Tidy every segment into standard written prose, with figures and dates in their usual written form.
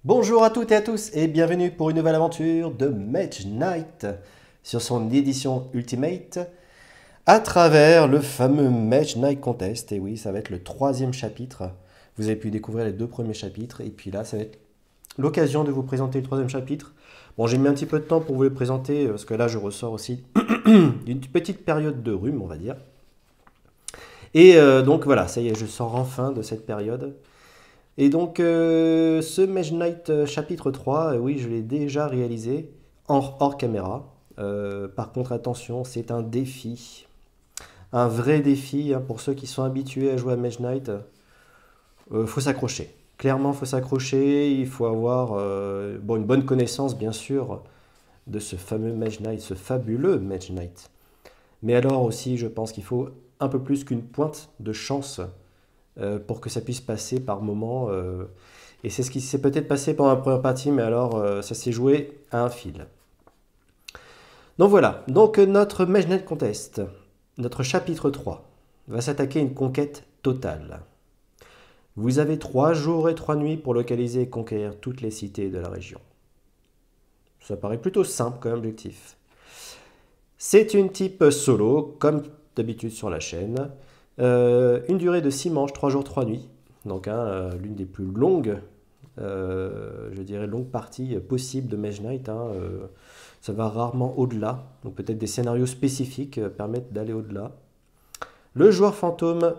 Bonjour à toutes et à tous et bienvenue pour une nouvelle aventure de Mage Knight sur son édition Ultimate à travers le fameux Mage Knight Contest. Et oui, ça va être le 3e chapitre. Vous avez pu découvrir les 2 premiers chapitres et puis là, ça va être l'occasion de vous présenter le 3e chapitre. Bon, j'ai mis un petit peu de temps pour vous le présenter parce que là, je ressors aussi d'une petite période de rhume, on va dire. Et donc voilà, ça y est, je sors enfin de cette période. Et donc, ce Mage Knight chapitre 3, oui, je l'ai déjà réalisé hors caméra. Par contre, attention, c'est un défi. Un vrai défi hein, pour ceux qui sont habitués à jouer à Mage Knight. Faut s'accrocher. Clairement, faut s'accrocher. Il faut avoir une bonne connaissance, bien sûr, de ce fameux Mage Knight, ce fabuleux Mage Knight. Mais alors aussi, je pense qu'il faut un peu plus qu'une pointe de chance pour que ça puisse passer par moment. Et c'est ce qui s'est peut-être passé pendant la première partie, mais alors ça s'est joué à un fil. Donc voilà, donc notre Mage Knight Contest, notre chapitre 3, va s'attaquer à une conquête totale. Vous avez 3 jours et 3 nuits pour localiser et conquérir toutes les cités de la région. Ça paraît plutôt simple comme objectif. C'est une type solo, comme d'habitude sur la chaîne. Une durée de 6 manches, 3 jours, 3 nuits. Donc l'une des plus longues, je dirais, longues parties possibles de Mage Knight. Ça va rarement au-delà. Donc peut-être des scénarios spécifiques permettent d'aller au-delà. Le joueur fantôme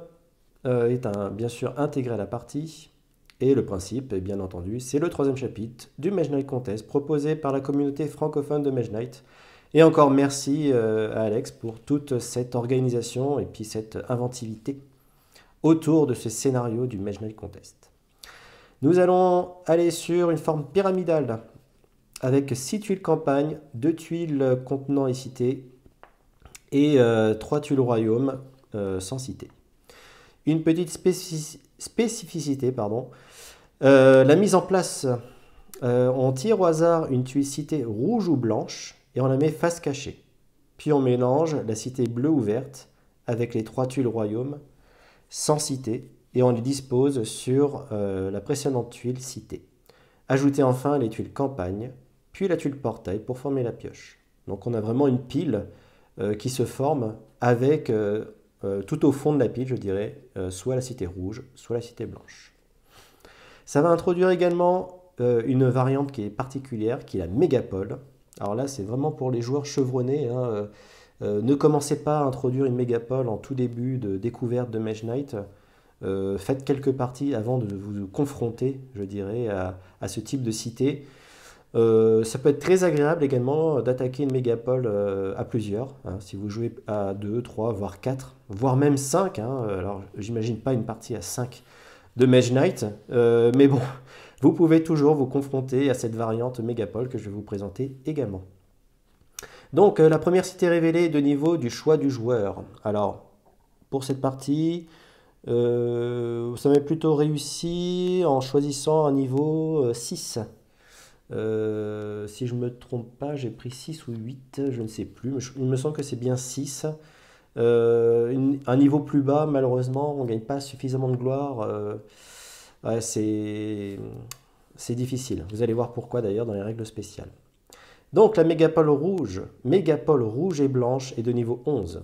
est bien sûr intégré à la partie. Et le principe, bien entendu, c'est le 3e chapitre du Mage Knight Contest proposé par la communauté francophone de Mage Knight. Et encore merci à Alex pour toute cette organisation et puis cette inventivité autour de ce scénario du Mage Knight Contest. Nous allons aller sur une forme pyramidale avec 6 tuiles campagne, 2 tuiles contenant les cités et 3 tuiles royaume sans cité. Une petite spécificité, la mise en place, on tire au hasard une tuile cité rouge ou blanche et on la met face cachée. Puis on mélange la cité bleue ou verte avec les 3 tuiles royaume sans cité et on les dispose sur la précédente tuile cité. Ajoutez enfin les tuiles campagne, puis la tuile portail pour former la pioche. Donc on a vraiment une pile qui se forme avec tout au fond de la pile, je dirais, soit la cité rouge, soit la cité blanche. Ça va introduire également une variante qui est particulière, qui est la mégapole. Alors là, c'est vraiment pour les joueurs chevronnés. Ne commencez pas à introduire une mégapole en tout début de découverte de Mage Knight. Faites quelques parties avant de vous confronter, je dirais, à ce type de cité. Ça peut être très agréable également d'attaquer une mégapole à plusieurs. Si vous jouez à 2, 3, voire 4, voire même 5. Alors, j'imagine pas une partie à 5 de Mage Knight. Mais bon, vous pouvez toujours vous confronter à cette variante mégapole que je vais vous présenter également. Donc, la première cité révélée est de niveau du choix du joueur. Alors, pour cette partie, ça m'a plutôt réussi en choisissant un niveau 6. Si je ne me trompe pas, j'ai pris 6 ou 8, je ne sais plus, mais il me semble que c'est bien 6. Un niveau plus bas, malheureusement, on ne gagne pas suffisamment de gloire. Ouais, c'est difficile. Vous allez voir pourquoi d'ailleurs dans les règles spéciales. Donc la mégapole rouge et blanche est de niveau 11.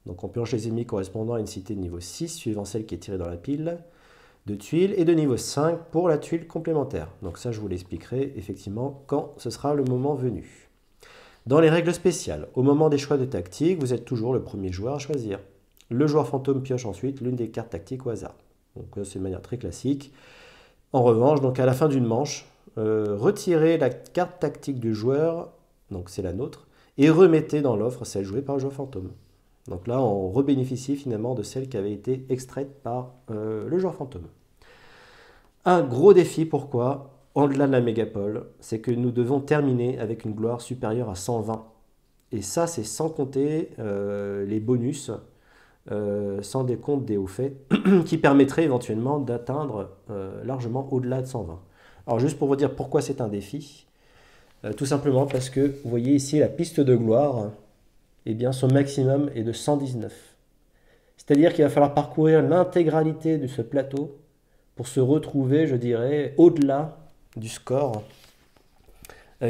Donc on pioche les ennemis correspondant à une cité de niveau 6, suivant celle qui est tirée dans la pile de tuiles, et de niveau 5 pour la tuile complémentaire. Donc ça, je vous l'expliquerai effectivement quand ce sera le moment venu. Dans les règles spéciales, au moment des choix de tactique, vous êtes toujours le premier joueur à choisir. Le joueur fantôme pioche ensuite l'une des cartes tactiques au hasard. Donc c'est de manière très classique. En revanche, donc à la fin d'une manche, retirez la carte tactique du joueur, donc c'est la nôtre, et remettez dans l'offre celle jouée par le joueur fantôme. Donc là, on rebénéficie finalement de celle qui avait été extraite par le joueur fantôme. Un gros défi, pourquoi? Au-delà de la mégapole, c'est que nous devons terminer avec une gloire supérieure à 120. Et ça, c'est sans compter les bonus sans décompte des hauts faits, qui permettrait éventuellement d'atteindre largement au-delà de 120. Alors juste pour vous dire pourquoi c'est un défi, tout simplement parce que vous voyez ici la piste de gloire, eh bien son maximum est de 119. C'est-à-dire qu'il va falloir parcourir l'intégralité de ce plateau pour se retrouver, je dirais, au-delà du score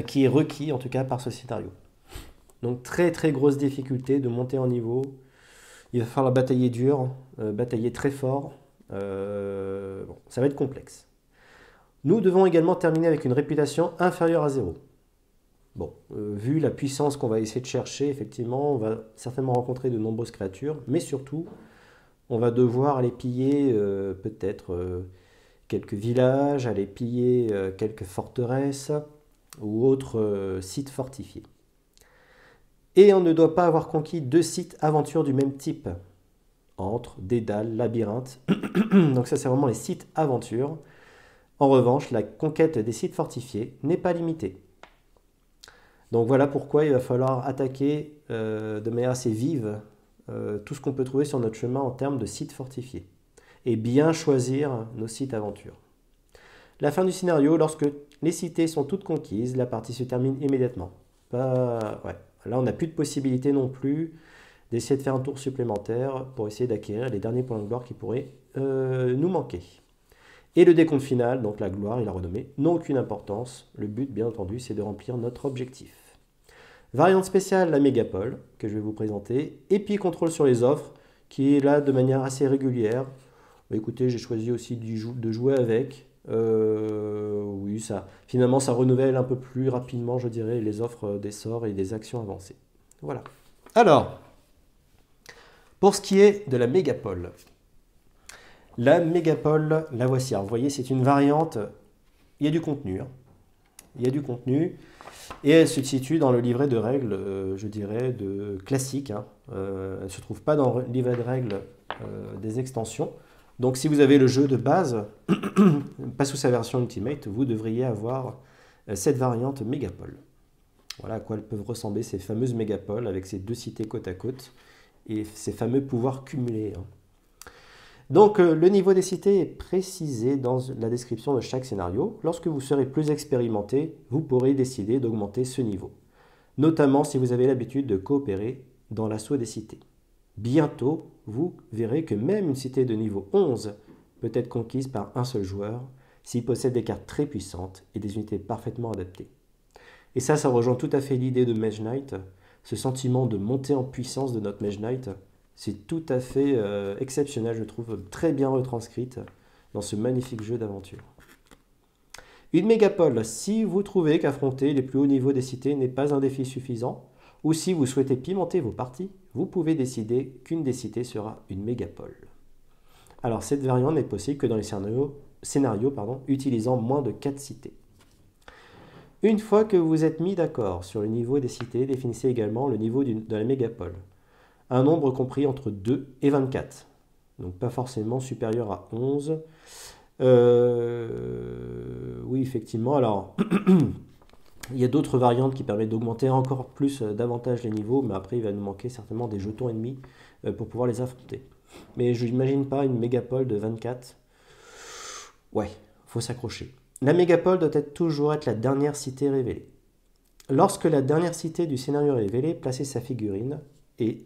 qui est requis, en tout cas par ce scénario. Donc très très grosse difficulté de monter en niveau. Il va falloir batailler dur, batailler très fort. Bon, ça va être complexe. Nous devons également terminer avec une réputation inférieure à 0. Bon, vu la puissance qu'on va essayer de chercher, effectivement, on va certainement rencontrer de nombreuses créatures, mais surtout, on va devoir aller piller peut-être quelques villages, aller piller quelques forteresses ou autres sites fortifiés. Et on ne doit pas avoir conquis 2 sites aventures du même type. Antre, Dédale, Labyrinthe. Donc ça, c'est vraiment les sites aventures. En revanche, la conquête des sites fortifiés n'est pas limitée. Donc voilà pourquoi il va falloir attaquer de manière assez vive tout ce qu'on peut trouver sur notre chemin en termes de sites fortifiés. Et bien choisir nos sites aventures. La fin du scénario, lorsque les cités sont toutes conquises, la partie se termine immédiatement. Ouais. Là, on n'a plus de possibilité non plus d'essayer de faire un tour supplémentaire pour essayer d'acquérir les derniers points de gloire qui pourraient nous manquer. Et le décompte final, donc la gloire et la renommée, n'ont aucune importance. Le but, bien entendu, c'est de remplir notre objectif. Variante spéciale, la mégapole, que je vais vous présenter. Et puis contrôle sur les offres, qui est là de manière assez régulière. Écoutez, j'ai choisi aussi de jouer avec. Oui, finalement, ça renouvelle un peu plus rapidement, je dirais, les offres des sorts et des actions avancées. Voilà. Alors, pour ce qui est de la mégapole, la mégapole, la voici. Alors, vous voyez, c'est une variante, il y a du contenu. Il y a du contenu, et elle se situe dans le livret de règles, je dirais, classique. Elle ne se trouve pas dans le livret de règles des extensions. Donc si vous avez le jeu de base, pas sous sa version Ultimate, vous devriez avoir cette variante mégapole. Voilà à quoi elles peuvent ressembler ces fameuses mégapoles avec ces 2 cités côte à côte et ces fameux pouvoirs cumulés. Donc le niveau des cités est précisé dans la description de chaque scénario. Lorsque vous serez plus expérimenté, vous pourrez décider d'augmenter ce niveau, notamment si vous avez l'habitude de coopérer dans l'assaut des cités. Bientôt, vous verrez que même une cité de niveau 11 peut être conquise par un seul joueur s'il possède des cartes très puissantes et des unités parfaitement adaptées. Et ça rejoint tout à fait l'idée de Mage Knight, ce sentiment de montée en puissance de notre Mage Knight. C'est tout à fait exceptionnel, je trouve, très bien retranscrite dans ce magnifique jeu d'aventure. Une mégapole, si vous trouvez qu'affronter les plus hauts niveaux des cités n'est pas un défi suffisant, ou si vous souhaitez pimenter vos parties, vous pouvez décider qu'une des cités sera une mégapole. Alors cette variante n'est possible que dans les scénarios utilisant moins de 4 cités. Une fois que vous êtes mis d'accord sur le niveau des cités, définissez également le niveau de la mégapole. Un nombre compris entre 2 et 24. Donc pas forcément supérieur à 11. Oui, effectivement. Alors, il y a d'autres variantes qui permettent d'augmenter encore plus davantage les niveaux, mais après, il va nous manquer certainement des jetons ennemis pour pouvoir les affronter. Mais je n'imagine pas une mégapole de 24. Ouais, faut s'accrocher. La mégapole doit toujours être la dernière cité révélée. Lorsque la dernière cité du scénario est révélée, placez sa figurine et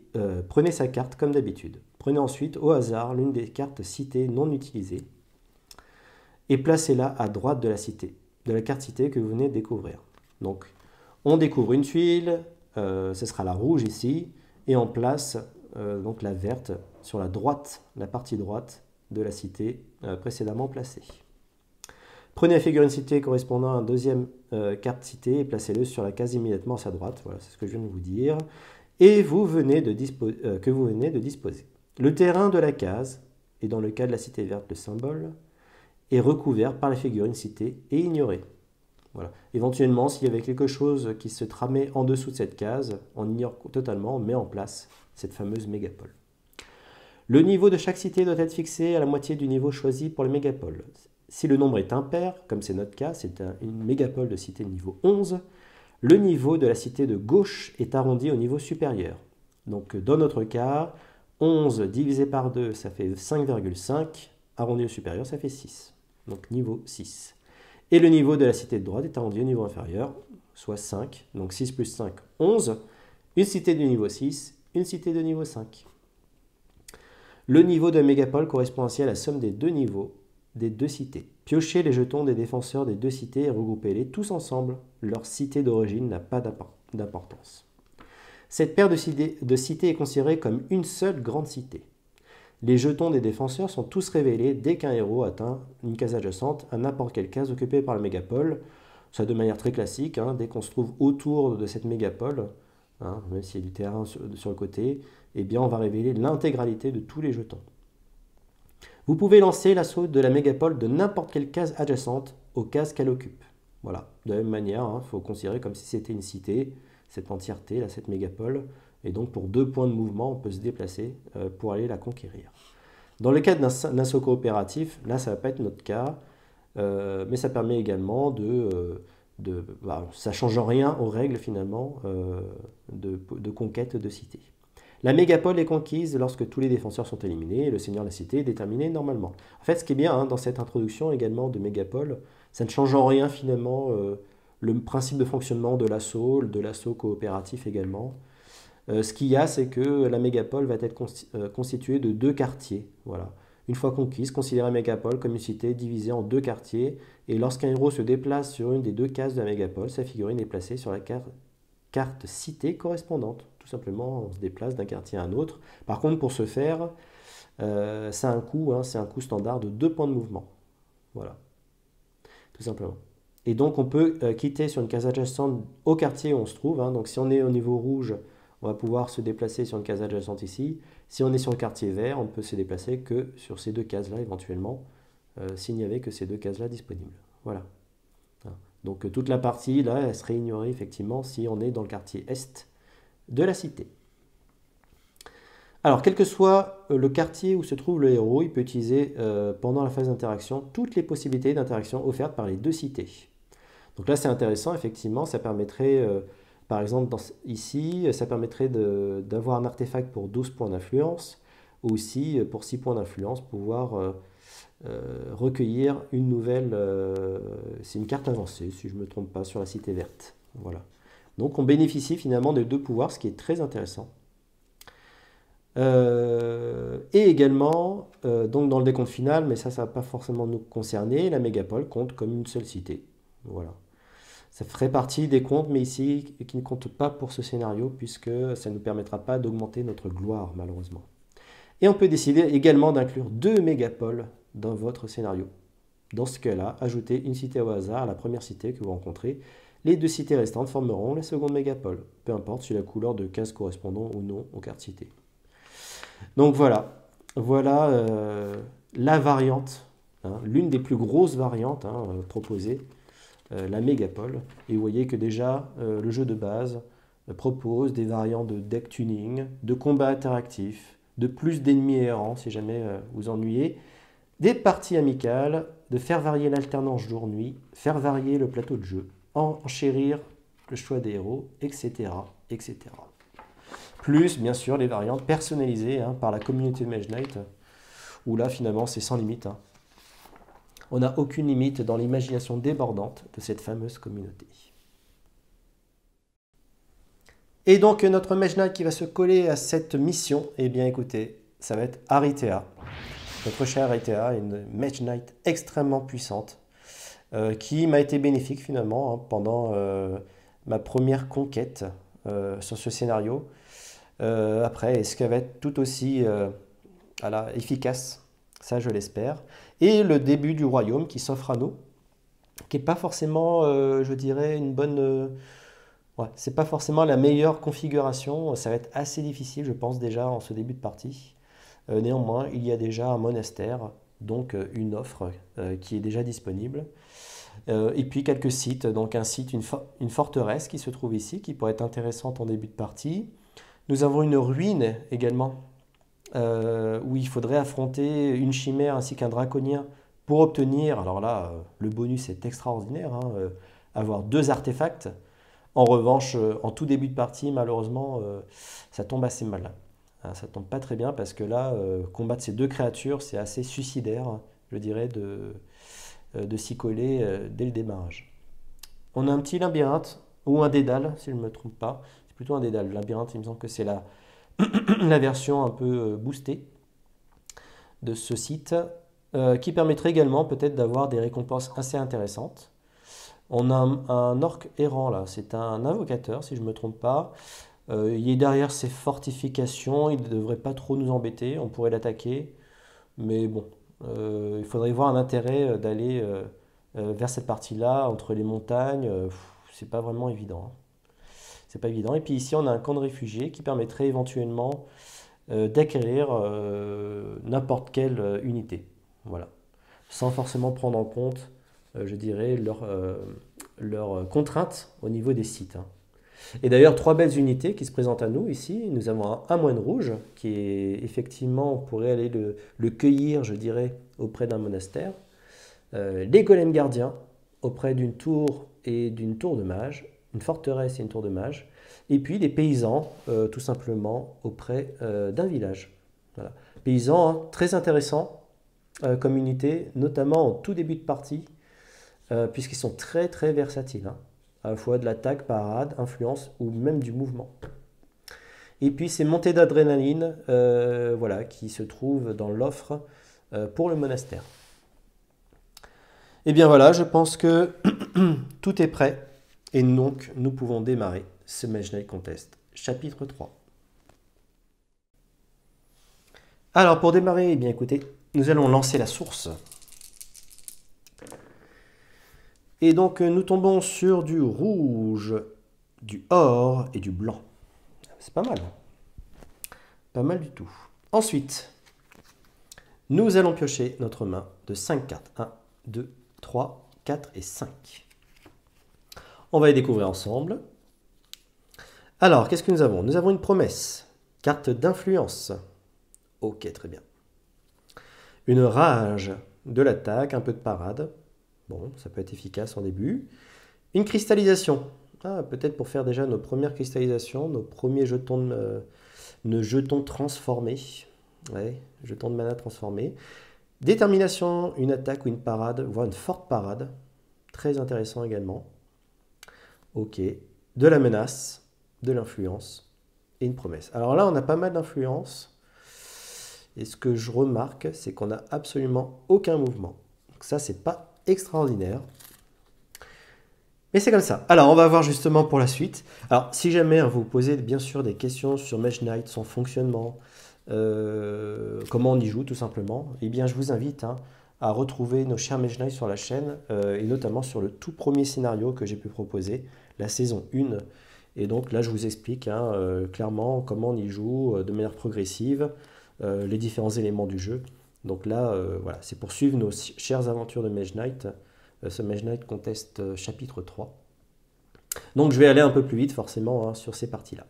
prenez sa carte comme d'habitude. Prenez ensuite au hasard l'une des cartes citées non utilisées et placez-la à droite de la carte citée que vous venez de découvrir. Donc, on découvre une tuile, ce sera la rouge ici, et on place donc la verte sur la partie droite de la cité précédemment placée. Prenez la figurine citée correspondant à une deuxième carte citée et placez-le sur la case immédiatement à sa droite. Voilà, c'est ce que je viens de vous dire. Et que vous venez de disposer. Le terrain de la case, et dans le cas de la cité verte, le symbole, est recouvert par la figurine citée et ignoré. Voilà. Éventuellement, s'il y avait quelque chose qui se tramait en dessous de cette case, on ignore totalement, on met en place cette fameuse mégapole. Le niveau de chaque cité doit être fixé à la moitié du niveau choisi pour le mégapole. Si le nombre est impair, comme c'est notre cas, c'est une mégapole de cité niveau 11, le niveau de la cité de gauche est arrondi au niveau supérieur. Donc dans notre cas, 11 divisé par 2, ça fait 5,5. Arrondi au supérieur, ça fait 6. Donc niveau 6. Et le niveau de la cité de droite est arrondi au niveau inférieur, soit 5. Donc 6 plus 5, 11. Une cité de niveau 6, une cité de niveau 5. Le niveau de mégapole correspond ainsi à la somme des deux niveaux des deux cités. Piochez les jetons des défenseurs des deux cités et regroupez-les tous ensemble. Leur cité d'origine n'a pas d'importance. Cette paire de cités est considérée comme une seule grande cité. Les jetons des défenseurs sont tous révélés dès qu'un héros atteint une case adjacente à n'importe quelle case occupée par la mégapole. Ça de manière très classique, dès qu'on se trouve autour de cette mégapole, même s'il y a du terrain sur le côté, eh bien on va révéler l'intégralité de tous les jetons. Vous pouvez lancer l'assaut de la mégapole de n'importe quelle case adjacente aux cases qu'elle occupe. Voilà, de la même manière, il faut considérer comme si c'était une cité, cette entièreté, là, cette mégapole, et donc pour 2 points de mouvement, on peut se déplacer pour aller la conquérir. Dans le cas d'un assaut coopératif, là ça ne va pas être notre cas, mais ça permet également ça ne change rien aux règles finalement de conquête de cité. La mégapole est conquise lorsque tous les défenseurs sont éliminés et le seigneur de la cité est déterminé normalement. En fait, ce qui est bien dans cette introduction également de mégapole, ça ne change en rien finalement le principe de fonctionnement de l'assaut coopératif également. Ce qu'il y a, c'est que la mégapole va être constituée de 2 quartiers. Voilà. Une fois conquise, considérez la mégapole comme une cité divisée en 2 quartiers. Et lorsqu'un héros se déplace sur une des 2 cases de la mégapole, sa figurine est placée sur la carte cité correspondante. Tout simplement, on se déplace d'un quartier à un autre. Par contre, pour ce faire, c'est un coût standard de 2 points de mouvement. Voilà, tout simplement. Et donc, on peut quitter sur une case adjacente au quartier où on se trouve. Donc, si on est au niveau rouge, on va pouvoir se déplacer sur une case adjacente ici. Si on est sur le quartier vert, on ne peut se déplacer que sur ces 2 cases-là éventuellement, s'il n'y avait que ces 2 cases-là disponibles. Voilà. Donc toute la partie là, elle serait ignorée effectivement si on est dans le quartier est de la cité. Alors, quel que soit le quartier où se trouve le héros, il peut utiliser pendant la phase d'interaction toutes les possibilités d'interaction offertes par les 2 cités. Donc là, c'est intéressant, effectivement, ça permettrait... Par exemple, ici, ça permettrait d'avoir un artefact pour 12 points d'influence, ou aussi pour 6 points d'influence, pouvoir recueillir une nouvelle... c'est une carte avancée, si je ne me trompe pas, sur la cité verte. Voilà. Donc on bénéficie finalement de 2 pouvoirs, ce qui est très intéressant. Et également, donc dans le décompte final, mais ça ne va pas forcément nous concerner, la mégapole compte comme une seule cité. Voilà. Ça ferait partie des comptes, mais ici, qui ne compte pas pour ce scénario, puisque ça ne nous permettra pas d'augmenter notre gloire, malheureusement. Et on peut décider également d'inclure 2 mégapoles dans votre scénario. Dans ce cas-là, ajoutez une cité au hasard à la première cité que vous rencontrez. Les 2 cités restantes formeront la seconde mégapole, peu importe si la couleur de case correspondant ou non aux cartes citées. Donc voilà la variante, l'une des plus grosses variantes proposées, la mégapole. Et vous voyez que déjà le jeu de base propose des variantes de deck tuning, de combat interactif, de plus d'ennemis errants si jamais vous ennuyez, des parties amicales, de faire varier l'alternance jour-nuit, faire varier le plateau de jeu, enchérir le choix des héros, etc. etc. Plus, bien sûr, les variantes personnalisées par la communauté de Mage Knight, où là, finalement, c'est sans limite. On n'a aucune limite dans l'imagination débordante de cette fameuse communauté. Et donc, notre Mage Knight qui va se coller à cette mission, eh bien, écoutez, ça va être Aritea. Notre cher Aritea est une Mage Knight extrêmement puissante, qui m'a été bénéfique, finalement, pendant ma première conquête sur ce scénario. Après, est-ce qu'elle va être tout aussi efficace? Ça, je l'espère. Et le début du royaume qui s'offre à nous, qui n'est pas forcément, je dirais, une bonne... c'est pas forcément la meilleure configuration. Ça va être assez difficile, je pense, déjà en ce début de partie. Néanmoins, il y a déjà un monastère, donc une offre qui est déjà disponible. Et puis quelques sites, donc un site, une forteresse qui se trouve ici, qui pourrait être intéressante en début de partie. Nous avons une ruine également, où il faudrait affronter une chimère ainsi qu'un draconien pour obtenir, alors là, le bonus est extraordinaire, avoir 2 artefacts. En revanche, en tout début de partie, malheureusement, ça tombe assez mal. Ah, ça tombe pas très bien parce que là, combattre ces deux créatures, c'est assez suicidaire, je dirais, de s'y coller dès le démarrage. On a un petit labyrinthe, ou un dédale, si je ne me trompe pas. C'est plutôt un dédale. Le labyrinthe, il me semble que c'est la version un peu boostée de ce site, qui permettrait également peut-être d'avoir des récompenses assez intéressantes. On a un orc errant là, c'est un invocateur si je ne me trompe pas. Il est derrière ses fortifications, il ne devrait pas trop nous embêter, on pourrait l'attaquer. Mais bon, il faudrait voir un intérêt d'aller vers cette partie-là, entre les montagnes. C'est pas vraiment évident, hein. C'est pas évident. Et puis ici, on a un camp de réfugiés qui permettrait éventuellement d'acquérir n'importe quelle unité. Voilà. Sans forcément prendre en compte, je dirais, leurs contraintes au niveau des sites, hein. Et d'ailleurs, trois belles unités qui se présentent à nous ici. Nous avons un moine rouge qui est effectivement, on pourrait aller le cueillir, je dirais, auprès d'un monastère. Les golems gardiens auprès d'une tour et d'une tour de mage, une forteresse et une tour de mage. Et puis les paysans, tout simplement, auprès d'un village. Voilà. Paysans, hein, très intéressants comme unité, notamment en tout début de partie, puisqu'ils sont très très versatiles, hein, à la fois de l'attaque, parade, influence ou même du mouvement. Et puis ces montées d'adrénaline voilà, qui se trouvent dans l'offre pour le monastère. Et bien voilà, je pense que tout est prêt et donc nous pouvons démarrer ce Mage Knight Contest, chapitre 3. Alors pour démarrer, eh bien écoutez, nous allons lancer la source. Et donc nous tombons sur du rouge, du or et du blanc. C'est pas mal. Pas mal du tout. Ensuite, nous allons piocher notre main de 5 cartes. 1, 2, 3, 4 et 5. On va les découvrir ensemble. Alors, qu'est-ce que nous avons? Nous avons une promesse. Carte d'influence. Ok, très bien. Une rage de l'attaque, un peu de parade. Bon, ça peut être efficace en début. Une cristallisation. Ah, peut-être pour faire déjà nos premières cristallisations, nos premiers jetons transformés. Ouais, jetons de mana transformés. Détermination, une attaque ou une parade, voire une forte parade. Très intéressant également. Ok. De la menace, de l'influence et une promesse. Alors là, on a pas mal d'influence. Et ce que je remarque, c'est qu'on n'a absolument aucun mouvement. Donc ça, c'est pas extraordinaire. Mais c'est comme ça. Alors, on va voir justement pour la suite. Alors, si jamais vous vous posez bien sûr des questions sur Mage Knight, son fonctionnement, comment on y joue tout simplement, eh bien, je vous invite à retrouver nos chers Mage Knight sur la chaîne, et notamment sur le tout premier scénario que j'ai pu proposer, la saison 1. Et donc là, je vous explique clairement comment on y joue de manière progressive, les différents éléments du jeu. Donc là, voilà, c'est pour suivre nos chères aventures de Mage Knight, ce Mage Knight Contest chapitre 3. Donc je vais aller un peu plus vite forcément sur ces parties-là.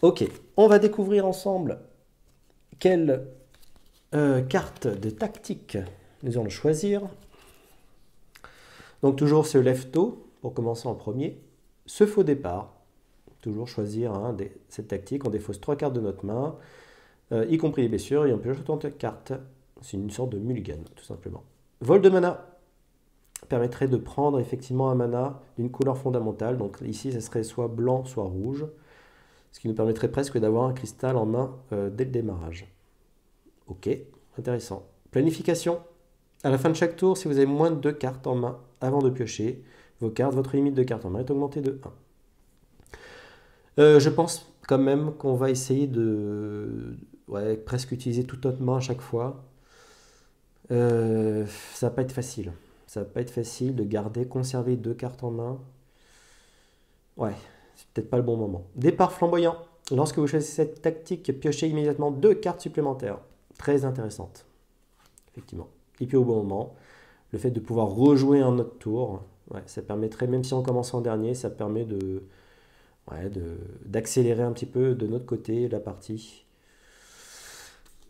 Ok, on va découvrir ensemble quelle carte de tactique nous allons choisir. Donc toujours ce left-toe pour commencer en premier. Ce faux départ, toujours choisir cette tactique. On défausse 3 cartes de notre main, y compris les blessures, et on pioche autant de cartes. C'est une sorte de mulligan, tout simplement. Vol de mana permettrait de prendre effectivement un mana d'une couleur fondamentale. Donc ici, ce serait soit blanc, soit rouge. Ce qui nous permettrait presque d'avoir un cristal en main dès le démarrage. Ok, intéressant. Planification. À la fin de chaque tour, si vous avez moins de 2 cartes en main avant de piocher vos cartes, votre limite de cartes en main est augmentée de 1. Je pense quand même qu'on va essayer de presque utiliser toute notre main à chaque fois. Ça va pas être facile. Ça va pas être facile de conserver 2 cartes en main. Ouais, c'est peut-être pas le bon moment. Départ flamboyant. Lorsque vous choisissez cette tactique, piochez immédiatement 2 cartes supplémentaires. Très intéressante, effectivement. Et puis au bon moment, le fait de pouvoir rejouer un autre tour, ça permettrait, même si on commence en dernier, ça permet d'accélérer un petit peu de notre côté la partie.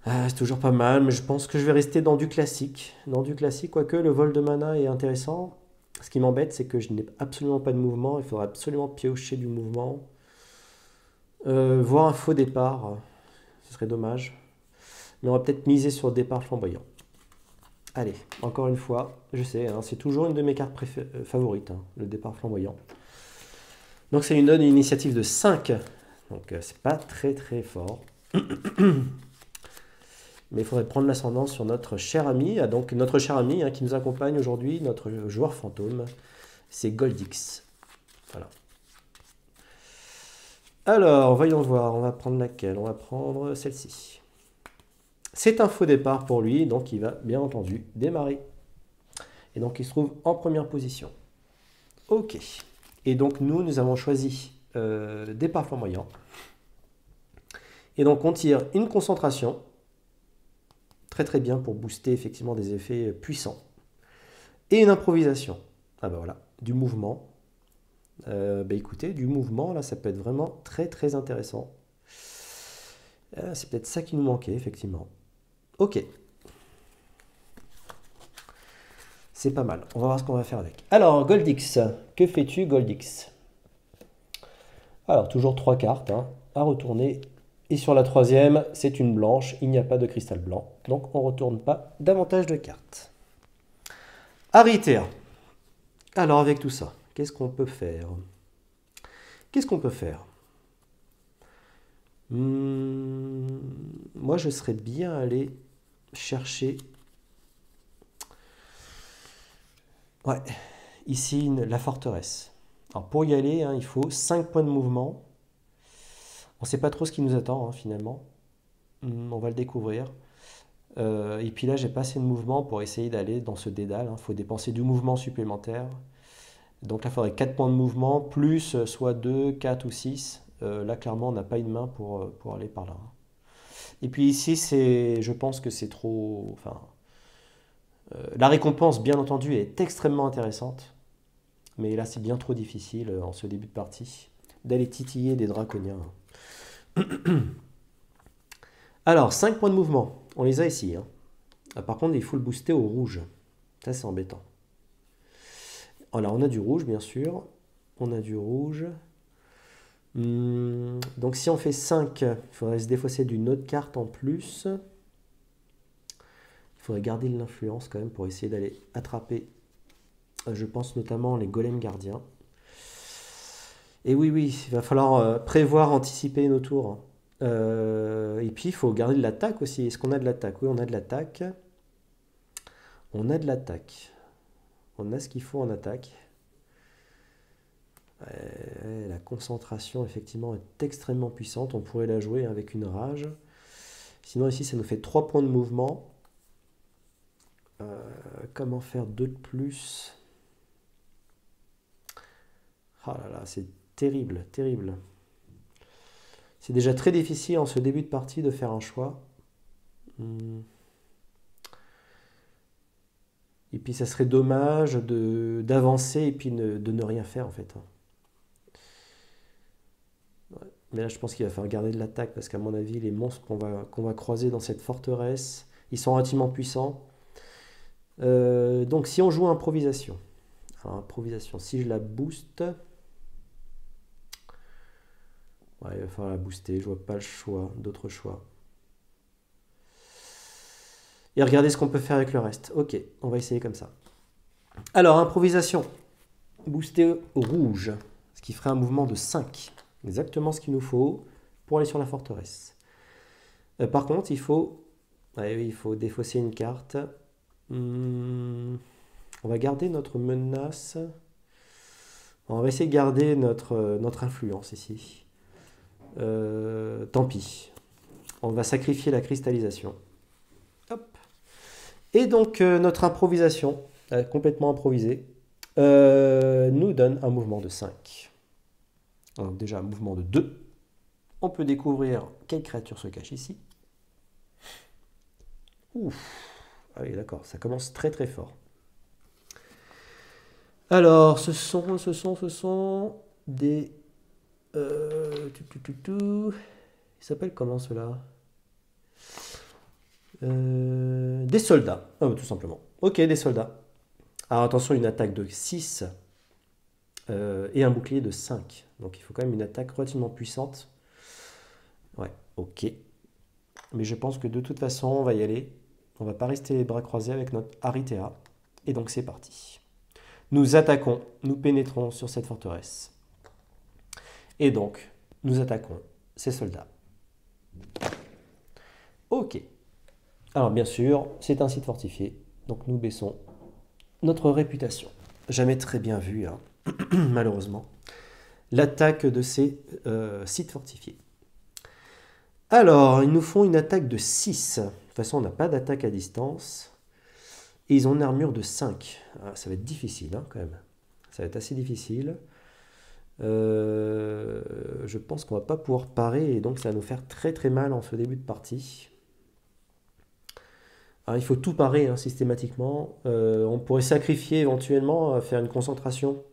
C'est toujours pas mal, mais je pense que je vais rester dans du classique. Dans du classique, quoique le vol de mana est intéressant. Ce qui m'embête, c'est que je n'ai absolument pas de mouvement. Il faudra absolument piocher du mouvement. Voir un faux départ. Ce serait dommage. Mais on va peut-être miser sur le départ flamboyant. Allez, encore une fois, je sais, hein, c'est toujours une de mes cartes favorites, hein, le départ flamboyant. Donc ça lui donne une initiative de 5. Donc c'est pas très très fort. Mais il faudrait prendre l'ascendance sur notre cher ami. Donc notre cher ami hein, qui nous accompagne aujourd'hui, notre joueur fantôme, c'est Goldix. Voilà. Alors, voyons voir, on va prendre laquelle? On va prendre celle-ci. C'est un faux départ pour lui, donc il va bien entendu démarrer. Et donc il se trouve en première position. Ok. Et donc nous avons choisi départ flamboyant. Et donc on tire une concentration. Très très bien pour booster effectivement des effets puissants. Et une improvisation. Ah ben voilà, du mouvement. Écoutez, du mouvement, là ça peut être vraiment très très intéressant. C'est peut-être ça qui nous manquait effectivement. Ok. C'est pas mal. On va voir ce qu'on va faire avec. Alors, Goldix. Que fais-tu, Goldix? Alors, toujours 3 cartes hein, à retourner. Et sur la troisième, c'est une blanche. Il n'y a pas de cristal blanc. Donc, on ne retourne pas davantage de cartes. Aritea. Alors, avec tout ça, qu'est-ce qu'on peut faire? Qu'est-ce qu'on peut faire? Moi, je serais bien allé chercher... Ouais, ici, la forteresse. Alors, pour y aller, hein, il faut 5 points de mouvement. On ne sait pas trop ce qui nous attend, hein, finalement. On va le découvrir. Et puis là, j'ai pas assez de mouvement pour essayer d'aller dans ce dédale. Il faut dépenser du mouvement supplémentaire. Donc là, il faudrait 4 points de mouvement, plus soit 2, 4 ou 6. Là, clairement, on n'a pas une main pour aller par là. Et puis ici, je pense que c'est trop... Enfin, la récompense, bien entendu, est extrêmement intéressante. Mais là, c'est bien trop difficile, en ce début de partie, d'aller titiller des draconiens. Alors, 5 points de mouvement. On les a ici. Hein. Par contre, il faut le booster au rouge. Ça, c'est embêtant. Alors, on a du rouge, bien sûr. On a du rouge. Donc, si on fait 5, il faudrait se défausser d'une autre carte en plus. Il faudrait garder de l'influence quand même pour essayer d'aller attraper, je pense notamment les golems gardiens. Et oui, il va falloir prévoir, anticiper nos tours. Et puis, il faut garder de l'attaque aussi. Est-ce qu'on a de l'attaque? Oui, on a de l'attaque. On a de l'attaque. On a ce qu'il faut en attaque. La concentration, effectivement, est extrêmement puissante. On pourrait la jouer avec une rage. Sinon, ici, ça nous fait 3 points de mouvement. Comment faire 2 de plus? Ah là là, c'est terrible, terrible. C'est déjà très difficile en ce début de partie de faire un choix. Et puis ça serait dommage d'avancer et puis de ne rien faire en fait. Ouais. Mais là je pense qu'il va falloir garder de l'attaque parce qu'à mon avis les monstres qu'on va croiser dans cette forteresse, ils sont relativement puissants. Donc si on joue improvisation, alors improvisation, si je la booste... Ouais, il va falloir la booster, je vois pas le choix, d'autres choix. Et regardez ce qu'on peut faire avec le reste. Ok, on va essayer comme ça. Alors, improvisation. Booster au rouge, ce qui ferait un mouvement de 5. Exactement ce qu'il nous faut pour aller sur la forteresse. Par contre, il faut défausser une carte. On va garder notre menace. On va essayer de garder notre influence ici. Tant pis. On va sacrifier la cristallisation. Hop. Et donc, notre improvisation, complètement improvisée, nous donne un mouvement de 5. Donc déjà, un mouvement de 2. On peut découvrir quelle créature se cache ici. Ouf. Ah oui, d'accord, ça commence très très fort. Alors, ce sont des... Il s'appelle comment cela? Des soldats, tout simplement. Ok, des soldats. Alors attention, une attaque de 6 et un bouclier de 5. Donc il faut quand même une attaque relativement puissante. Ouais, ok. Mais je pense que de toute façon, on va y aller. On va pas rester les bras croisés avec notre Aritea. Et donc c'est parti. Nous attaquons, nous pénétrons sur cette forteresse. Et donc, nous attaquons ces soldats. Ok. Alors bien sûr, c'est un site fortifié. Donc nous baissons notre réputation. Jamais très bien vu, hein, malheureusement. L'attaque de ces sites fortifiés. Alors, ils nous font une attaque de 6. De toute façon, on n'a pas d'attaque à distance. Et ils ont une armure de 5. Ah, ça va être difficile, hein, quand même. Ça va être assez difficile. Je pense qu'on va pas pouvoir parer. Et donc, ça va nous faire très très mal en ce début de partie. Alors, il faut tout parer, hein, systématiquement. On pourrait sacrifier éventuellement, faire une concentration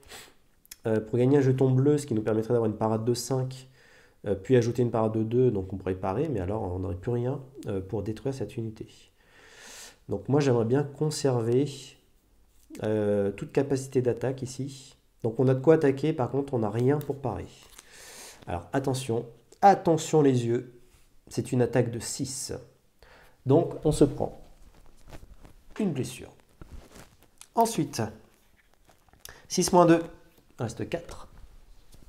pour gagner un jeton bleu, ce qui nous permettrait d'avoir une parade de 5. Puis ajouter une parade de 2, donc on pourrait parer, mais alors on n'aurait plus rien pour détruire cette unité. Donc moi j'aimerais bien conserver toute capacité d'attaque ici. Donc on a de quoi attaquer, par contre on n'a rien pour parer. Alors attention, attention les yeux, c'est une attaque de 6. Donc on se prend une blessure. Ensuite, 6-2, reste 4.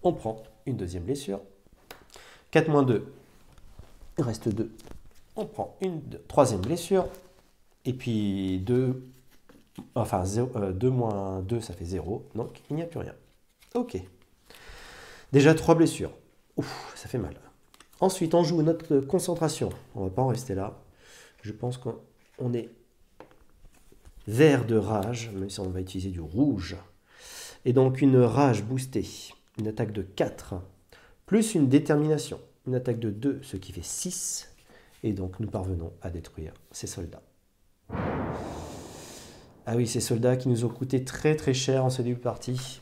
On prend une deuxième blessure. 4-2, il reste 2. On prend une troisième blessure. Et puis 2, enfin 2 moins 2, ça fait 0. Donc il n'y a plus rien. Ok. Déjà 3 blessures. Ouf, ça fait mal. Ensuite, on joue notre concentration. On ne va pas en rester là. Je pense qu'on est vert de rage, même si on va utiliser du rouge. Et donc une rage boostée. Une attaque de 4. Plus une détermination, une attaque de 2, ce qui fait 6. Et donc nous parvenons à détruire ces soldats. Ah oui, ces soldats qui nous ont coûté très très cher en ce début de partie.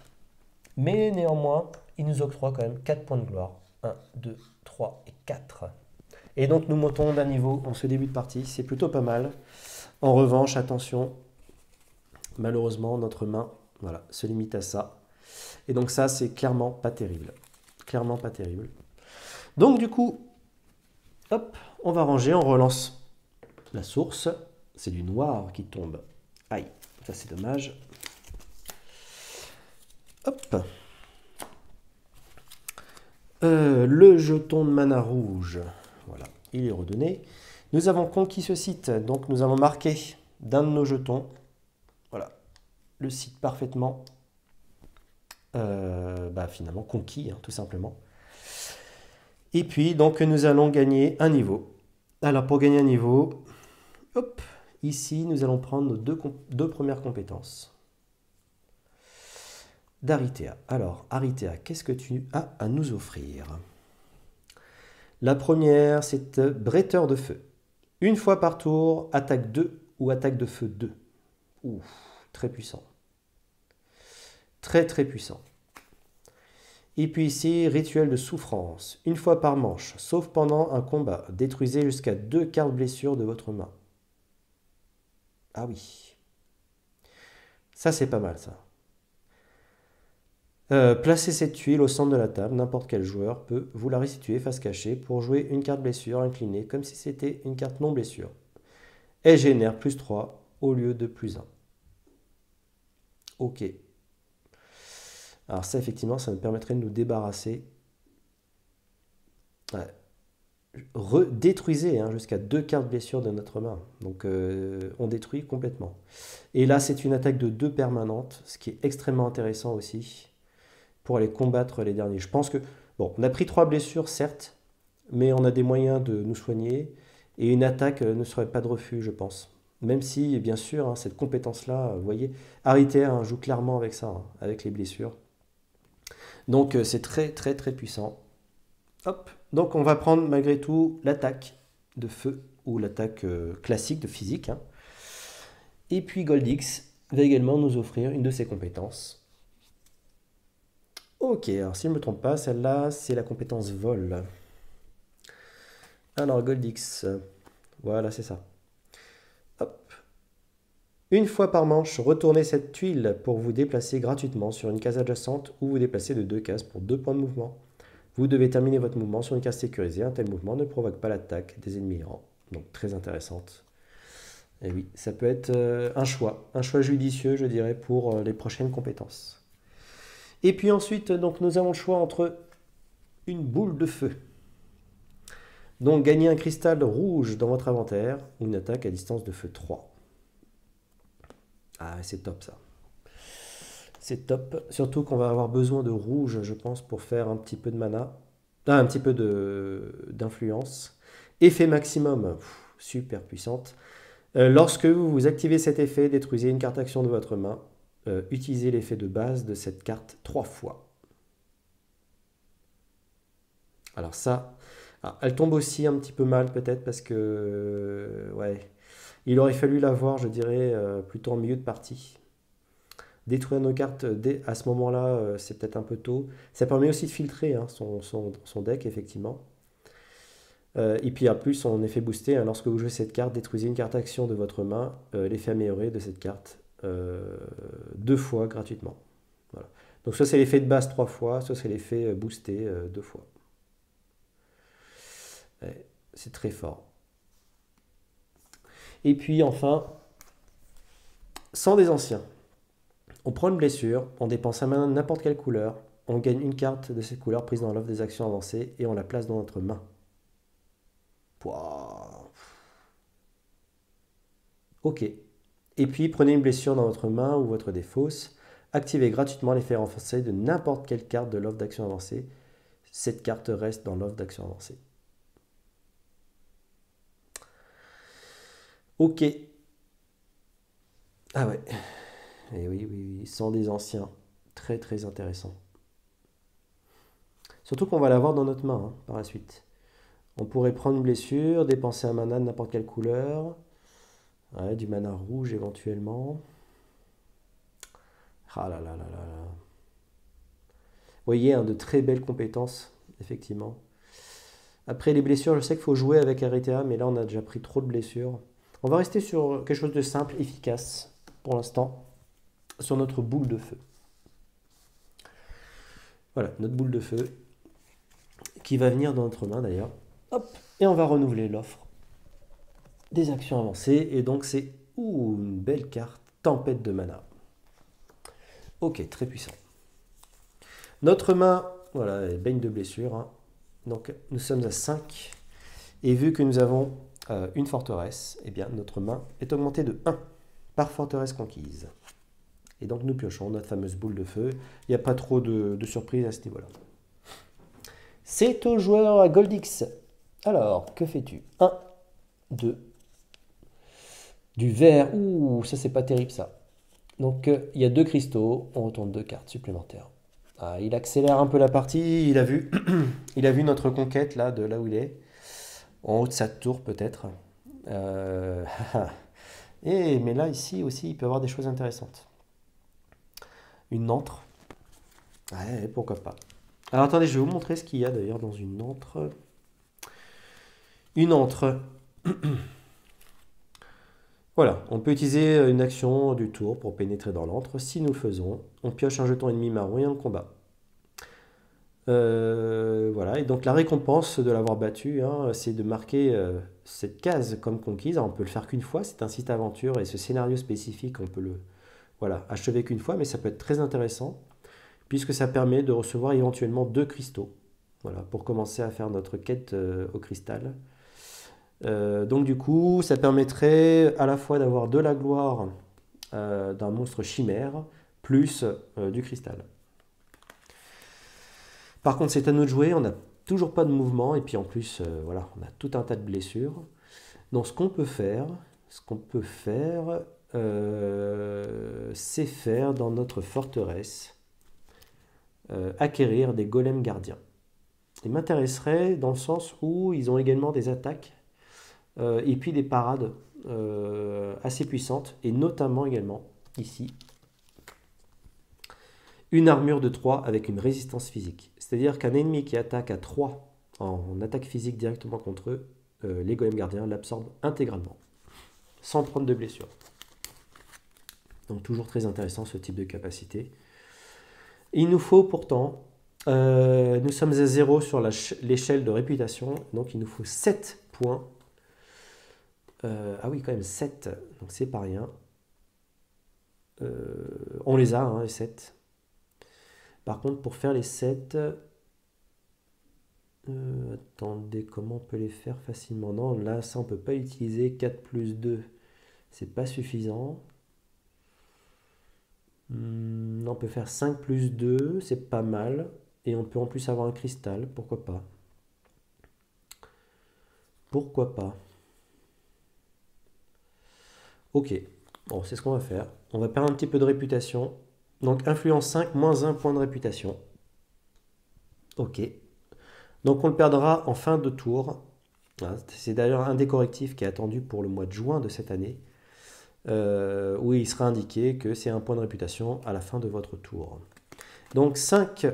Mais néanmoins, ils nous octroient quand même 4 points de gloire. 1, 2, 3 et 4. Et donc nous montons d'un niveau en ce début de partie. C'est plutôt pas mal. En revanche, attention, malheureusement, notre main se limite à ça. Et donc ça, c'est clairement pas terrible. Clairement pas terrible. Donc du coup, hop, on va ranger, on relance la source. C'est du noir qui tombe. Aïe, ça c'est dommage. Hop. Le jeton de mana rouge, voilà, il est redonné. Nous avons conquis ce site, donc nous avons marqué d'un de nos jetons. Voilà, le site parfaitement, finalement conquis, hein, tout simplement. Et puis, donc, nous allons gagner un niveau. Alors, pour gagner un niveau, hop, ici, nous allons prendre nos deux premières compétences d'Aritea. Alors, Aritea, qu'est-ce que tu as à nous offrir? La première, c'est Bretteur de feu. Une fois par tour, attaque 2 ou attaque de feu 2. Ouh, très puissant. Très, très puissant. Et puis ici, rituel de souffrance. Une fois par manche, sauf pendant un combat. Détruisez jusqu'à 2 cartes blessures de votre main. Ah oui. Ça, c'est pas mal, ça. Placez cette tuile au centre de la table. N'importe quel joueur peut vous la restituer face cachée pour jouer une carte blessure inclinée, comme si c'était une carte non blessure. Elle génère plus 3 au lieu de plus 1. Ok. Alors ça, effectivement, ça me permettrait de nous débarrasser. Ouais. Détruisez jusqu'à 2 cartes blessures de notre main. Donc on détruit complètement. Et là, c'est une attaque de 2 permanentes, ce qui est extrêmement intéressant aussi pour aller combattre les derniers. Je pense que, bon, on a pris 3 blessures, certes, mais on a des moyens de nous soigner. Et une attaque ne serait pas de refus, je pense. Même si, bien sûr, cette compétence-là, vous voyez, Aritea joue clairement avec ça, avec les blessures. Donc c'est très très très puissant. Hop. Donc on va prendre malgré tout l'attaque de feu ou l'attaque classique de physique. Et puis Goldix va également nous offrir une de ses compétences. Ok, alors si je ne me trompe pas, celle-là c'est la compétence vol. Alors Goldix, voilà c'est ça. Hop. Une fois par manche, retournez cette tuile pour vous déplacer gratuitement sur une case adjacente ou vous déplacer de 2 cases pour 2 points de mouvement. Vous devez terminer votre mouvement sur une case sécurisée. Un tel mouvement ne provoque pas l'attaque des ennemis errants. donc très intéressante. Et oui, ça peut être un choix judicieux, je dirais, pour les prochaines compétences. Et puis ensuite, donc, nous avons le choix entre une boule de feu. Donc, gagner un cristal rouge dans votre inventaire ou une attaque à distance de feu 3. Ah, c'est top ça. C'est top. Surtout qu'on va avoir besoin de rouge, je pense, pour faire un petit peu de mana. Ah, un petit peu d'influence. Effet maximum. Super puissante. Lorsque vous activez cet effet, détruisez une carte action de votre main. Utilisez l'effet de base de cette carte 3 fois. Alors ça, elle tombe aussi un petit peu mal peut-être parce que ouais, il aurait fallu la voir, je dirais, plutôt en milieu de partie. Détruire nos cartes à ce moment-là, c'est peut-être un peu tôt. Ça permet aussi de filtrer hein, son deck, effectivement. Et puis en plus, son effet boosté, hein, lorsque vous jouez cette carte, détruisez une carte action de votre main, l'effet amélioré de cette carte 2 fois gratuitement. Voilà. Donc soit c'est l'effet de base 3 fois, soit c'est l'effet boosté 2 fois. C'est très fort. Et puis enfin, sans des anciens. On prend une blessure, on dépense un mana de n'importe quelle couleur, on gagne une carte de cette couleur prise dans l'offre des actions avancées et on la place dans notre main. Pouah. Ok. Et puis prenez une blessure dans votre main ou votre défausse, activez gratuitement l'effet renforcé de n'importe quelle carte de l'offre d'action avancée. Cette carte reste dans l'offre d'action avancée. Ok. Ah ouais. Et oui, sans des anciens. Très très intéressant. Surtout qu'on va l'avoir dans notre main hein, par la suite. On pourrait prendre une blessure, dépenser un mana de n'importe quelle couleur. Ouais, du mana rouge éventuellement. Ah là là là là là. Vous voyez, hein, de très belles compétences, effectivement. Après les blessures, je sais qu'il faut jouer avec Aritea, mais là on a déjà pris trop de blessures. On va rester sur quelque chose de simple, efficace, pour l'instant, sur notre boule de feu. Voilà, notre boule de feu, qui va venir dans notre main d'ailleurs. Hop, et on va renouveler l'offre des actions avancées. Et donc c'est une belle carte, tempête de mana. Ok, très puissant. Notre main, voilà, elle baigne de blessures. Hein. Donc nous sommes à 5. Et vu que nous avons une forteresse, eh bien notre main est augmentée de 1 par forteresse conquise. Et donc nous piochons notre fameuse boule de feu. Il n'y a pas trop de surprises à ce niveau-là. C'est au joueur à Goldix. Alors, que fais-tu? 1, 2. Du vert. Ouh, ça c'est pas terrible ça. Donc il y a 2 cristaux. On retourne 2 cartes supplémentaires. Ah, il accélère un peu la partie. Il a vu, il a vu notre conquête là, de là où il est. En haut de sa tour peut-être. Mais là ici aussi il peut y avoir des choses intéressantes. Une antre. Ouais, pourquoi pas. Alors attendez, je vais vous montrer ce qu'il y a d'ailleurs dans une antre. Une antre. Voilà, on peut utiliser une action du tour pour pénétrer dans l'antre. Si nous le faisons, on pioche un jeton ennemi marron et on combat. Voilà, et donc la récompense de l'avoir battu, hein, c'est de marquer cette case comme conquise. Alors, on peut le faire qu'une fois, c'est un site aventure et ce scénario spécifique, on peut le achever qu'une fois, mais ça peut être très intéressant puisque ça permet de recevoir éventuellement 2 cristaux. Voilà, pour commencer à faire notre quête au cristal. Donc du coup, ça permettrait à la fois d'avoir de la gloire d'un monstre chimère, plus du cristal. Par contre, c'est à nous de jouer, on n'a toujours pas de mouvement, et puis en plus, voilà, on a tout un tas de blessures. Donc ce qu'on peut faire, c'est faire dans notre forteresse, acquérir des golems gardiens. Ils m'intéresseraient dans le sens où ils ont également des attaques et puis des parades assez puissantes, et notamment également, ici, une armure de 3 avec une résistance physique. C'est-à-dire qu'un ennemi qui attaque à 3 en attaque physique directement contre eux, les golems gardiens l'absorbent intégralement, sans prendre de blessure. Donc toujours très intéressant ce type de capacité. Il nous faut pourtant, nous sommes à 0 sur l'échelle de réputation, donc il nous faut 7 points Ah oui, quand même 7, donc c'est pas rien. On les a, hein, les 7. Par contre, pour faire les 7, attendez, comment on peut les faire facilement? Non, là, ça, on peut pas utiliser. 4 plus 2, c'est pas suffisant. On peut faire 5 plus 2, c'est pas mal. Et on peut en plus avoir un cristal, pourquoi pas? Pourquoi pas? Ok, bon, c'est ce qu'on va faire. On va perdre un petit peu de réputation. Donc, influence 5, moins 1 point de réputation. Ok. Donc, on le perdra en fin de tour. Voilà, c'est d'ailleurs un des correctifs qui est attendu pour le mois de juin de cette année, où il sera indiqué que c'est un point de réputation à la fin de votre tour. Donc 5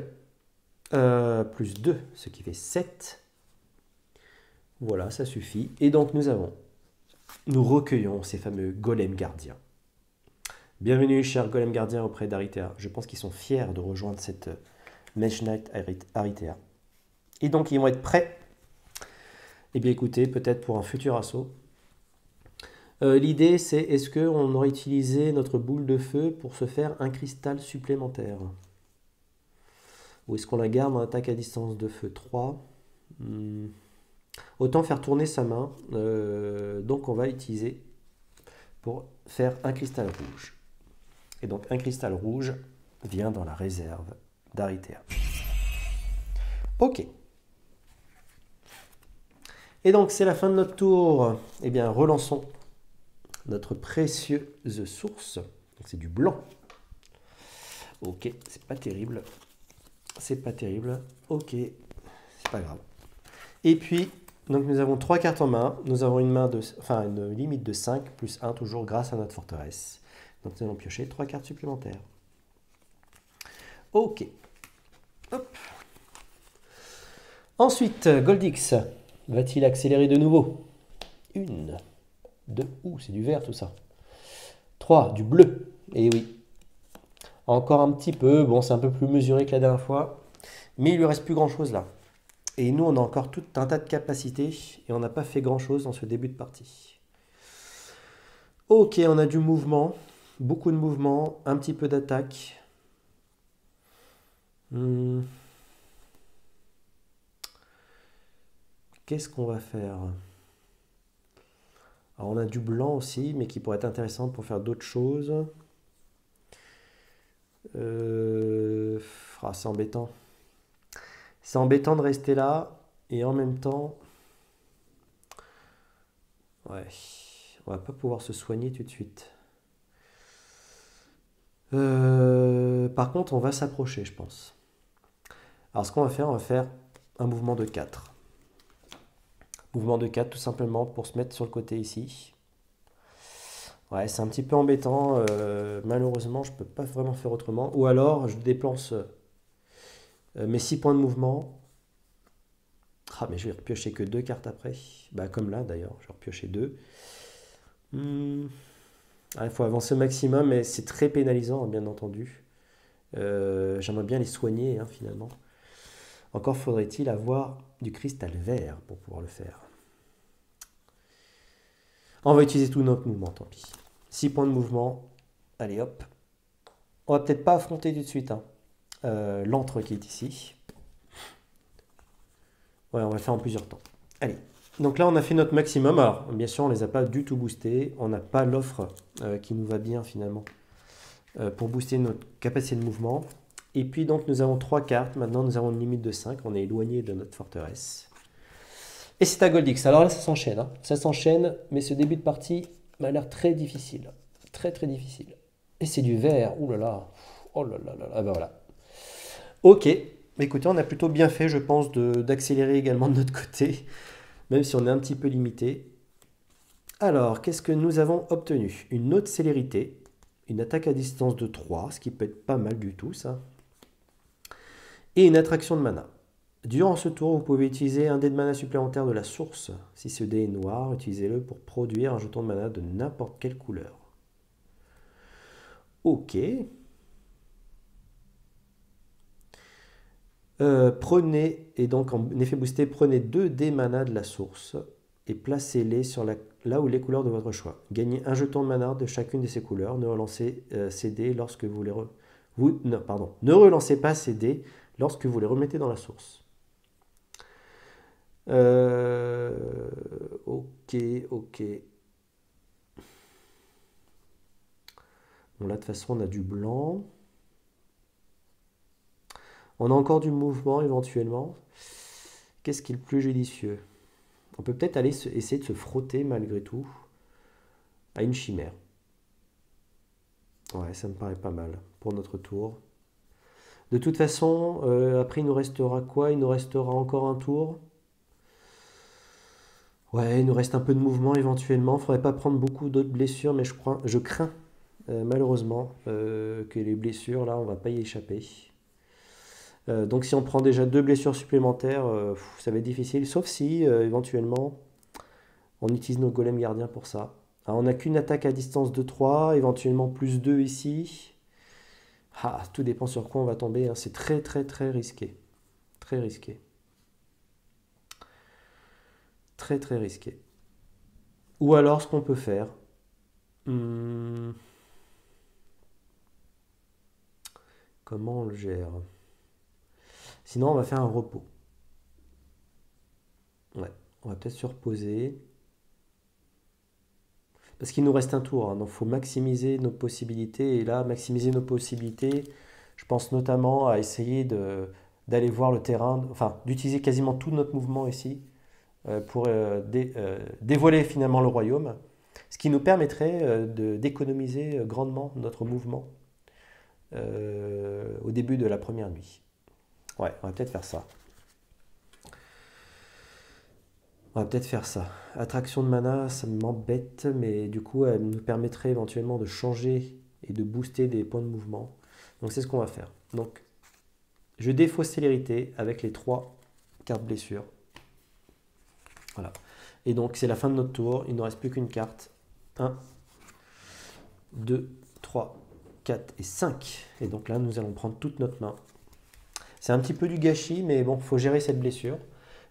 plus 2, ce qui fait 7. Voilà, ça suffit. Et donc nous recueillons ces fameux golems gardiens. Bienvenue, chers golems gardiens auprès d'Aritea. Je pense qu'ils sont fiers de rejoindre cette Mage Knight Aritea. Et donc ils vont être prêts. Eh bien écoutez, peut-être pour un futur assaut. L'idée c'est, est-ce qu'on aurait utilisé notre boule de feu pour se faire un cristal supplémentaire? Ou est-ce qu'on la garde en attaque à distance de feu 3? Autant faire tourner sa main. Donc on va utiliser pour faire un cristal rouge. Et donc un cristal rouge vient dans la réserve d'Aritea. Ok. Et donc c'est la fin de notre tour. Eh bien relançons notre précieuse source. C'est du blanc. Ok, c'est pas terrible. C'est pas terrible. Ok, c'est pas grave. Et puis, donc nous avons 3 cartes en main. Nous avons une limite de 5 plus 1 toujours grâce à notre forteresse. Donc nous allons piocher 3 cartes supplémentaires. Ok. Hop. Ensuite, Goldix va-t-il accélérer de nouveau? 1, 2, c'est du vert tout ça. 3, du bleu. Et oui. Encore un petit peu, bon c'est un peu plus mesuré que la dernière fois. Mais il lui reste plus grand chose là. Et nous on a encore tout un tas de capacités et on n'a pas fait grand chose dans ce début de partie. Ok, on a du mouvement, beaucoup de mouvement, un petit peu d'attaque. Qu'est-ce qu'on va faire? Alors on a du blanc aussi, mais qui pourrait être intéressant pour faire d'autres choses. C'est embêtant. C'est embêtant de rester là, et en même temps... Ouais, on va pas pouvoir se soigner tout de suite. Par contre, on va s'approcher, je pense. Alors ce qu'on va faire, on va faire un mouvement de 4. Mouvement de 4 tout simplement pour se mettre sur le côté ici. Ouais, c'est un petit peu embêtant. Malheureusement, je peux pas vraiment faire autrement. Ou alors, je déplace mes 6 points de mouvement. Ah, mais je vais repiocher que 2 cartes après. Bah, comme là d'ailleurs, je vais repiocher 2. Il faut avancer au maximum, mais c'est très pénalisant, bien entendu. J'aimerais bien les soigner, hein, finalement. Encore faudrait-il avoir du cristal vert pour pouvoir le faire. On va utiliser tout notre mouvement, tant pis. 6 points de mouvement. Allez, hop. On va peut-être pas affronter tout de suite hein, l'antre qui est ici. Ouais, on va le faire en plusieurs temps. Allez. Donc là, on a fait notre maximum. Alors, bien sûr, on ne les a pas du tout boostés. On n'a pas l'offre qui nous va bien, finalement, pour booster notre capacité de mouvement. Et puis, donc, nous avons 3 cartes. Maintenant, nous avons une limite de 5. On est éloigné de notre forteresse. Et c'est à Goldix. Alors là, ça s'enchaîne. Hein. Ça s'enchaîne, mais ce début de partie m'a l'air très difficile. Très, très difficile. Et c'est du vert. Ouh là là. Oh là là là. Ah ben voilà. Ok. Écoutez, on a plutôt bien fait, je pense, d'accélérer également de notre côté, même si on est un petit peu limité. Alors, qu'est-ce que nous avons obtenu? Une haute célérité, une attaque à distance de 3, ce qui peut être pas mal du tout, ça. Et une attraction de mana. Durant ce tour, vous pouvez utiliser un dé de mana supplémentaire de la source. Si ce dé est noir, utilisez-le pour produire un jeton de mana de n'importe quelle couleur. Ok. Prenez, et donc en effet boosté, prenez 2 dés mana de la source et placez-les sur la là où les couleurs de votre choix. Gagnez un jeton de mana de chacune de ces couleurs. Ne relancez ces dés lorsque vous les ne relancez pas ces dés lorsque vous les remettez dans la source. Ok, ok. Bon, là, de toute façon, on a du blanc. On a encore du mouvement, éventuellement. Qu'est-ce qui est le plus judicieux? On peut peut-être aller essayer de se frotter, malgré tout, à une chimère. Ouais, ça me paraît pas mal pour notre tour. De toute façon, après, il nous restera quoi? Il nous restera encore un tour. Ouais, il nous reste un peu de mouvement éventuellement. Il faudrait pas prendre beaucoup d'autres blessures, mais je crains malheureusement que les blessures, là, on va pas y échapper. Donc si on prend déjà 2 blessures supplémentaires, ça va être difficile, sauf si éventuellement on utilise nos golems gardiens pour ça. Alors, on n'a qu'une attaque à distance de 3, éventuellement plus 2 ici. Ah, tout dépend sur quoi on va tomber, hein. C'est très très très risqué. Très risqué. Très très risqué. Ou alors ce qu'on peut faire, hmm, comment on le gère? Sinon on va faire un repos. Ouais, on va peut-être se reposer. Parce qu'il nous reste un tour, hein, donc il faut maximiser nos possibilités. Et là, maximiser nos possibilités, je pense notamment à essayer d'aller voir le terrain, enfin d'utiliser quasiment tout notre mouvement ici pour dévoiler finalement le royaume, ce qui nous permettrait d'économiser grandement notre mouvement au début de la première nuit. Ouais, on va peut-être faire ça. On va peut-être faire ça. Attraction de mana, ça m'embête, mais du coup, elle nous permettrait éventuellement de changer et de booster des points de mouvement. Donc c'est ce qu'on va faire. Donc, je défausse célérité avec les 3 cartes blessures. Voilà. Et donc, c'est la fin de notre tour. Il ne nous reste plus qu'une carte. 1, 2, 3, 4 et 5. Et donc là, nous allons prendre toute notre main. C'est un petit peu du gâchis, mais bon, il faut gérer cette blessure.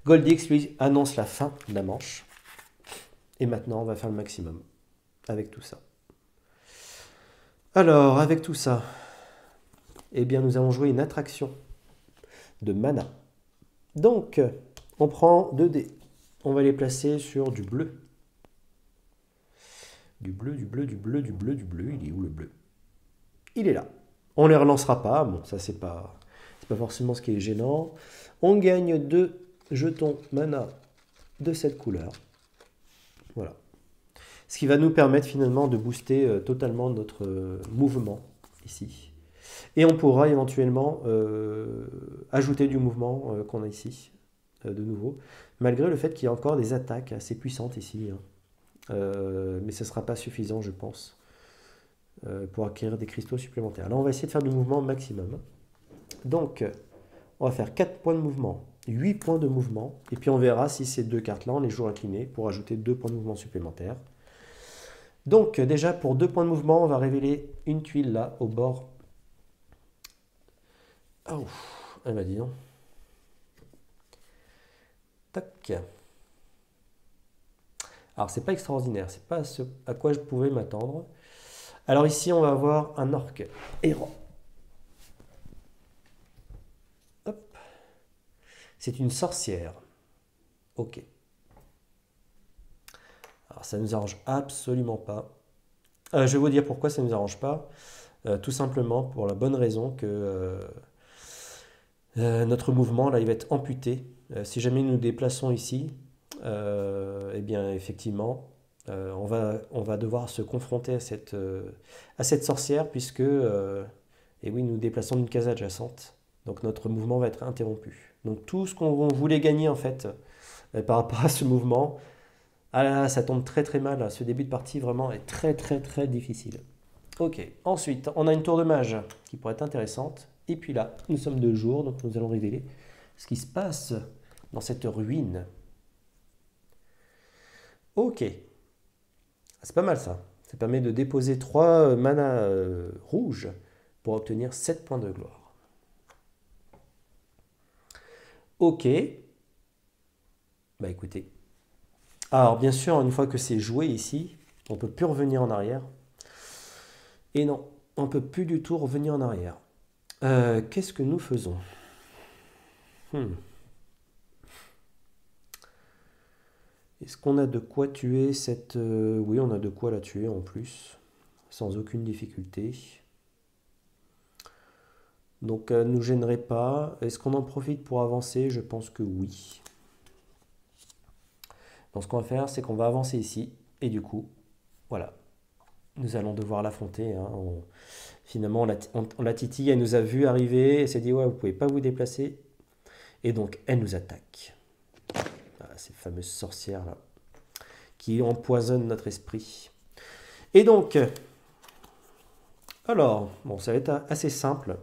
Goldix, lui, annonce la fin de la manche. Et maintenant, on va faire le maximum avec tout ça. Alors, avec tout ça, eh bien, nous allons jouer une attraction de mana. Donc, on prend 2 dés. On va les placer sur du bleu. Du bleu, du bleu, du bleu, du bleu, du bleu. Il est où le bleu? Il est là. On ne les relancera pas. Bon, ça, c'est pas forcément ce qui est gênant. On gagne 2 jetons mana de cette couleur. Voilà. Ce qui va nous permettre finalement de booster totalement notre mouvement ici. Et on pourra éventuellement ajouter du mouvement qu'on a ici, de nouveau, malgré le fait qu'il y a encore des attaques assez puissantes ici. Hein. Mais ce ne sera pas suffisant, je pense, pour acquérir des cristaux supplémentaires. Là, on va essayer de faire du mouvement maximum. Donc, on va faire 4 points de mouvement, 8 points de mouvement, et puis on verra si ces 2 cartes-là, on les joue inclinées pour ajouter 2 points de mouvement supplémentaires. Donc, déjà, pour 2 points de mouvement, on va révéler une tuile là, au bord. Oh, elle m'a dit non. Tac. Alors, c'est pas extraordinaire, c'est pas ce à quoi je pouvais m'attendre. Alors ici, on va avoir un orc errant. Hop. C'est une sorcière. Ok. Alors, ça ne nous arrange absolument pas. Je vais vous dire pourquoi ça ne nous arrange pas. Tout simplement pour la bonne raison que notre mouvement, là, il va être amputé. Si jamais nous nous déplaçons ici, eh bien, effectivement, on va devoir se confronter à cette sorcière puisque, et oui, nous déplaçons d'une case adjacente. Donc notre mouvement va être interrompu. Donc tout ce qu'on voulait gagner en fait par rapport à ce mouvement, ah là là, ça tombe très très mal. Ce début de partie vraiment est très très très difficile. Ok, ensuite on a une tour de mage qui pourrait être intéressante. Et puis là, nous sommes de jour, donc nous allons révéler ce qui se passe dans cette ruine. Ok, c'est pas mal ça. Ça permet de déposer 3 mana rouges pour obtenir 7 points de gloire. Ok. Bah écoutez, Alors bien sûr, une fois que c'est joué ici, on ne peut plus revenir en arrière. Et non, on ne peut plus du tout revenir en arrière. Qu'est-ce que nous faisons? Est-ce qu'on a de quoi tuer cette... Oui, on a de quoi la tuer en plus, sans aucune difficulté. Donc elle ne nous gênerait pas. Est-ce qu'on en profite pour avancer? Je pense que oui. Donc ce qu'on va faire, c'est qu'on va avancer ici. Et du coup, voilà. Nous allons devoir l'affronter. Hein. Finalement, on la titille, elle nous a vu arriver. Elle s'est dit, ouais, vous ne pouvez pas vous déplacer. Et donc, elle nous attaque. Voilà, ces fameuses sorcières là, qui empoisonnent notre esprit. Et donc, alors, bon, ça va être assez simple.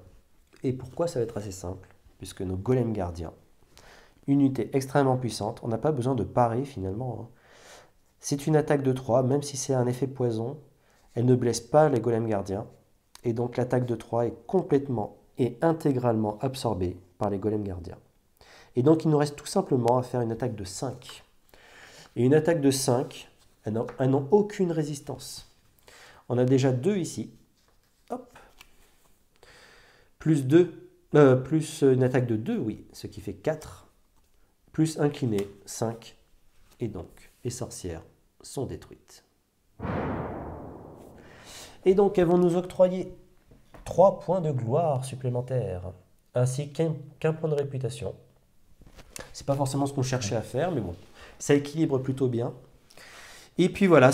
Et pourquoi ça va être assez simple? Puisque nos golems gardiens, unité extrêmement puissante, on n'a pas besoin de parer finalement. Hein. C'est une attaque de 3, même si c'est un effet poison, elle ne blesse pas les golems gardiens. Et donc l'attaque de 3 est complètement et intégralement absorbée par les golems gardiens. Et donc il nous reste tout simplement à faire une attaque de 5. Et une attaque de 5, elles n'ont aucune résistance. On a déjà 2 ici. Hop. Plus 2, plus une attaque de 2, oui, ce qui fait 4. Plus incliné, 5. Et donc, les sorcières sont détruites. Et donc, elles vont nous octroyer 3 points de gloire supplémentaires, ainsi qu'un point de réputation. C'est pas forcément ce qu'on cherchait à faire, mais bon, ça équilibre plutôt bien. Et puis voilà,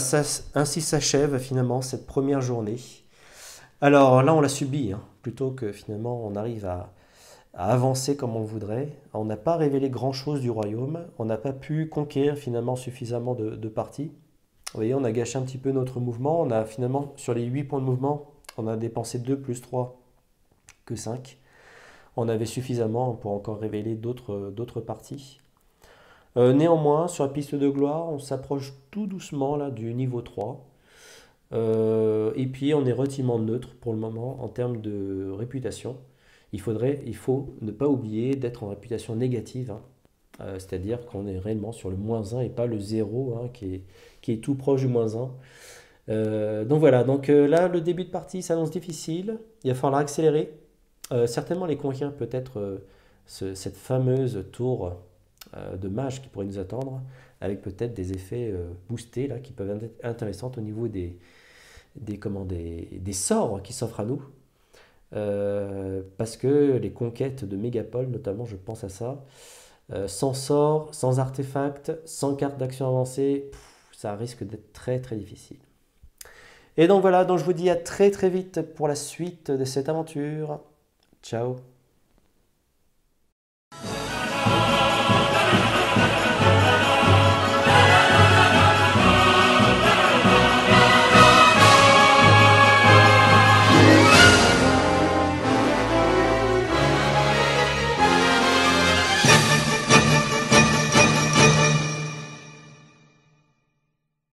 ainsi s'achève finalement cette première journée. Alors là, on l'a subi, hein, plutôt que finalement on arrive à avancer comme on le voudrait. On n'a pas révélé grand-chose du royaume, on n'a pas pu conquérir finalement suffisamment de parties. Vous voyez, on a gâché un petit peu notre mouvement. On a finalement, sur les 8 points de mouvement, on a dépensé 2 plus 3 que 5. On avait suffisamment pour encore révéler d'autres parties. Néanmoins, sur la piste de gloire, on s'approche tout doucement là, du niveau 3. Et puis, on est relativement neutre pour le moment en termes de réputation. Il faut ne pas oublier d'être en réputation négative. Hein. C'est-à-dire qu'on est réellement sur le moins 1 et pas le 0 hein, qui est tout proche du moins 1. Donc voilà, donc là le début de partie s'annonce difficile, il va falloir accélérer, certainement les conquérir peut-être cette fameuse tour de mage qui pourrait nous attendre, avec peut-être des effets boostés là, qui peuvent être intéressants au niveau des sorts qui s'offrent à nous. Parce que les conquêtes de Mégapole, notamment je pense à ça, sans sort, sans artefact, sans carte d'action avancée, ça risque d'être très très difficile. Et donc voilà, donc je vous dis à très très vite pour la suite de cette aventure. Ciao.